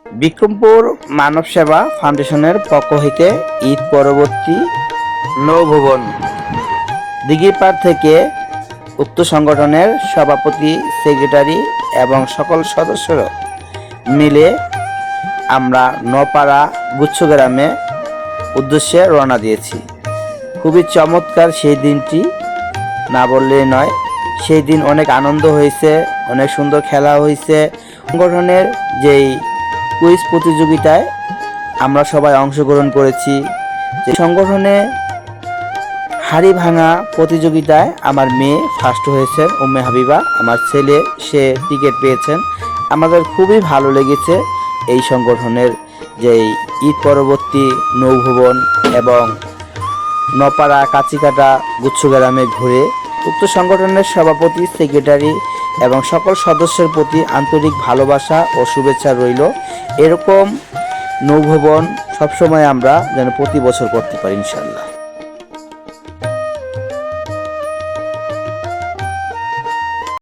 বিক্রমপুর মানব সেবা ফাউন্ডেশনের পক্ষ হইতে ঈদ পরবর্তী নৌভবন দিঘিপাড় থেকে উক্ত সংগঠনের সভাপতি, সেক্রেটারি এবং সকল সদস্যরা মিলে আমরা নপাড়া গুচ্ছগ্রামে উদ্দেশ্যে রওনা দিয়েছি। খুবই চমৎকার সেই দিনটি, না বললেই নয়। সেই দিন অনেক আনন্দ হয়েছে, অনেক সুন্দর খেলা হয়েছে। সংগঠনের যেই কুইজ প্রতিযোগিতায় আমরা সবাই অংশগ্রহণ করেছি। যে সংগঠনে হাড়ি ভাঙা প্রতিযোগিতায় আমার মেয়ে ফার্স্ট হয়েছেন, উম্মে হাবিবা। আমার ছেলে সে টিকিট পেয়েছেন। আমাদের খুবই ভালো লেগেছে এই সংগঠনের যেই ঈদ পরবর্তী নৌভবন এবং নপাড়া কাচিকাটা গুচ্ছগ্রামে ঘুরে। উক্ত সংগঠনের সভাপতি, সেক্রেটারি এবং সকল সদস্যের প্রতি আন্তরিক ভালোবাসা ও শুভেচ্ছা রইল। এরকম নৌভবন সবসময় আমরা যেন প্রতি বছর করতে পারি ইনশাআল্লাহ।